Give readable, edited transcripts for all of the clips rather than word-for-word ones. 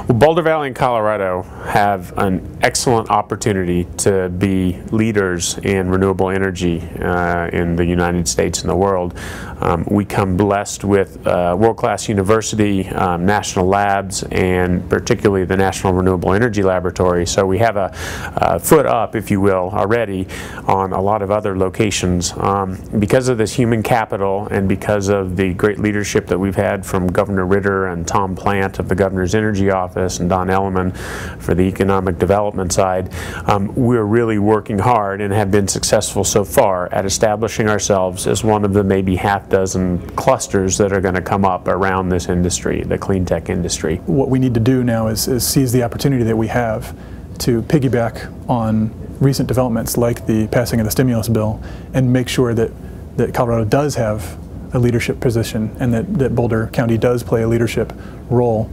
Well, Boulder Valley and Colorado have an excellent opportunity to be leaders in renewable energy in the United States and the world. We come blessed with world-class university, national labs, and particularly the National Renewable Energy Laboratory. So we have a foot up, if you will, already on a lot of other locations. Because of this human capital and because of the great leadership that we've had from Governor Ritter and Tom Plant of the Governor's Energy Office and Don Elliman for the economic development side, we're really working hard and have been successful so far at establishing ourselves as one of the maybe half-dozen clusters that are going to come up around this industry, the clean tech industry. What we need to do now is seize the opportunity that we have to piggyback on recent developments like the passing of the stimulus bill and make sure that Colorado does have a leadership position and that Boulder County does play a leadership role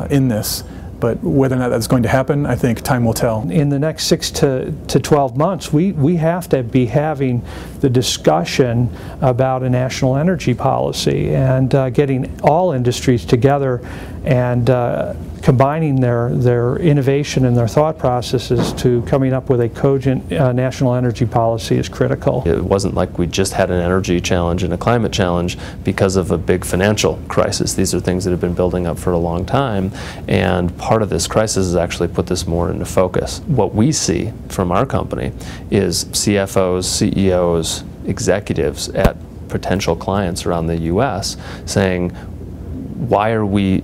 in this. But whether or not that's going to happen, I think time will tell. In the next 6 to 12 months, we have to be having the discussion about a national energy policy and getting all industries together and combining their innovation and their thought processes to coming up with a cogent national energy policy is critical. It wasn't like we just had an energy challenge and a climate challenge because of a big financial crisis. These are things that have been building up for a long time, and part of this crisis has actually put this more into focus. What we see from our company is CFOs, CEOs, executives at potential clients around the US saying, why are we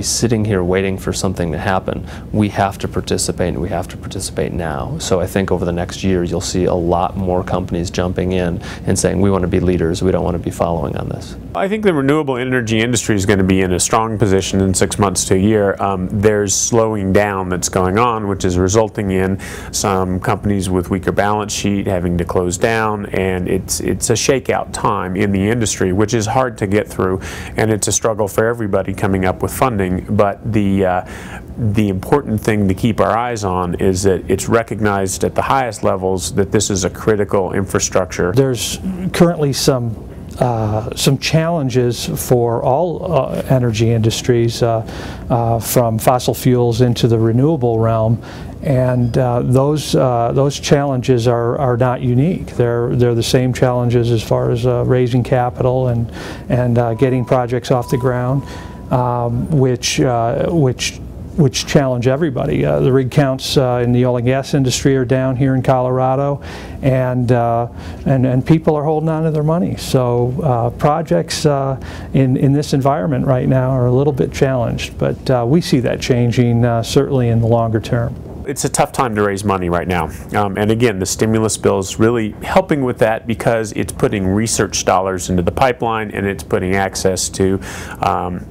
sitting here waiting for something to happen? We have to participate, and we have to participate now. So I think over the next year you'll see a lot more companies jumping in and saying, we want to be leaders, we don't want to be following on this. I think the renewable energy industry is going to be in a strong position in 6 months to a year. There's slowing down that's going on, which is resulting in some companies with weaker balance sheet having to close down, and it's a shakeout time in the industry, which is hard to get through, and it's a struggle for everybody coming up with funding. But the important thing to keep our eyes on is that it's recognized at the highest levels that this is a critical infrastructure. There's currently some challenges for all energy industries, from fossil fuels into the renewable realm, and those challenges are not unique. They're the same challenges as far as raising capital and getting projects off the ground, which challenge everybody. The rig counts in the oil and gas industry are down here in Colorado, and people are holding on to their money. So projects in this environment right now are a little bit challenged, but we see that changing certainly in the longer term. It's a tough time to raise money right now, and again, the stimulus bill is really helping with that because it's putting research dollars into the pipeline, and it's putting access to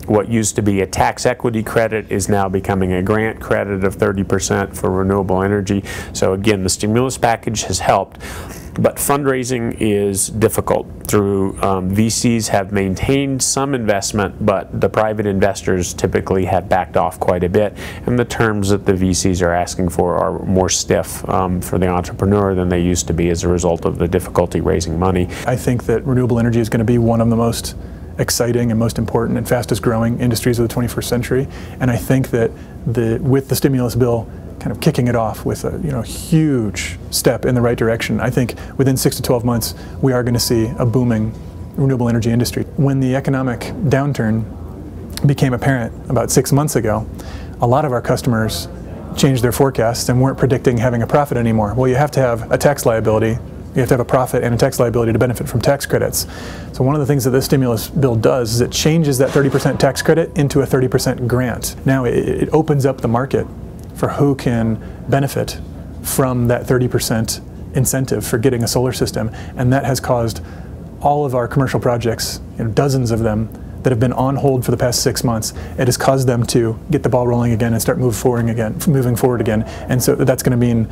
what used to be a tax equity credit is now becoming a grant credit of 30% for renewable energy. So again, the stimulus package has helped. But fundraising is difficult. VCs have maintained some investment, but the private investors typically have backed off quite a bit, and the terms that the VCs are asking for are more stiff for the entrepreneur than they used to be as a result of the difficulty raising money. I think that renewable energy is going to be one of the most exciting and most important and fastest growing industries of the 21st century, and I think that with the stimulus bill kind of kicking it off with a huge step in the right direction, I think within 6 to 12 months we are going to see a booming renewable energy industry. When the economic downturn became apparent about 6 months ago, a lot of our customers changed their forecasts and weren't predicting having a profit anymore. Well, you have to have a tax liability. You have to have a profit and a tax liability to benefit from tax credits. So one of the things that this stimulus bill does is it changes that 30% tax credit into a 30% grant. Now it opens up the market for who can benefit from that 30% incentive for getting a solar system, and that has caused all of our commercial projects, dozens of them, that have been on hold for the past 6 months. It has caused them to get the ball rolling again and start moving forward again. And so that's going to mean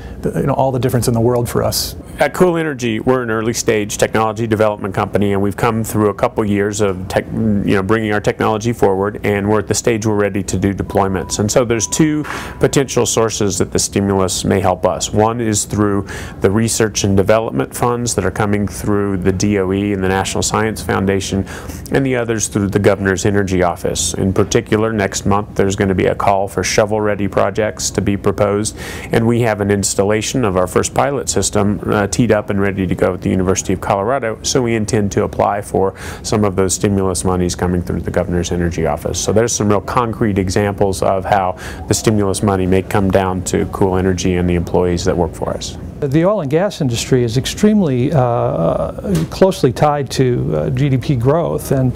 all the difference in the world for us. At Cool Energy, we're an early stage technology development company, and we've come through a couple years of bringing our technology forward, and we're at the stage we're ready to do deployments. And so there's two potential sources that the stimulus may help us. One is through the research and development funds that are coming through the DOE and the National Science Foundation, and the other is through the Governor's Energy Office. In particular, next month there's going to be a call for shovel-ready projects to be proposed, and we have an installation of our first pilot system teed up and ready to go at the University of Colorado, so we intend to apply for some of those stimulus monies coming through the Governor's Energy Office. So there's some real concrete examples of how the stimulus money may come down to Cool Energy and the employees that work for us. The oil and gas industry is extremely closely tied to GDP growth, and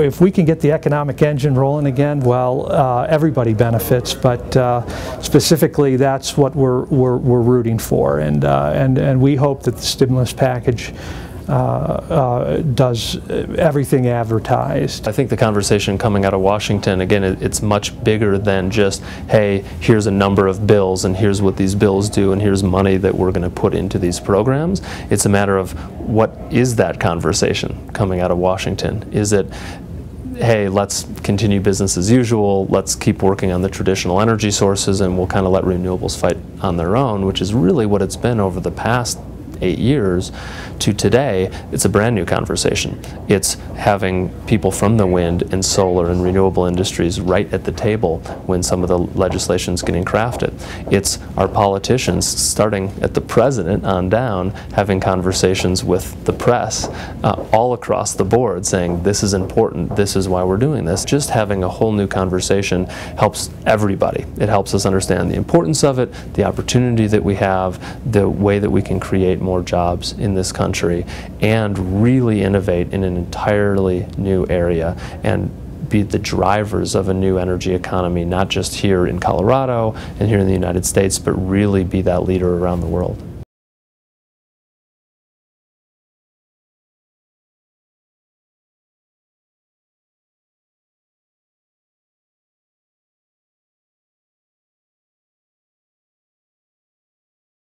if we can get the economic engine rolling again, well, everybody benefits. But specifically, that's what we're rooting for, and we hope that the stimulus package does everything advertised. I think the conversation coming out of Washington, again, it's much bigger than just, hey, here's a number of bills and here's what these bills do and here's money that we're going to put into these programs. It's a matter of what is that conversation coming out of Washington? Is it, hey, let's continue business as usual, let's keep working on the traditional energy sources and we'll kind of let renewables fight on their own, which is really what it's been over the past 8 years, to today, it's a brand new conversation. It's having people from the wind and solar and renewable industries right at the table when some of the legislation is getting crafted. It's our politicians, starting at the president on down, having conversations with the press all across the board saying this is important, this is why we're doing this. Just having a whole new conversation helps everybody. It helps us understand the importance of it, the opportunity that we have, the way that we can create more jobs in this country and really innovate in an entirely new area and be the drivers of a new energy economy, not just here in Colorado and here in the United States, but really be that leader around the world.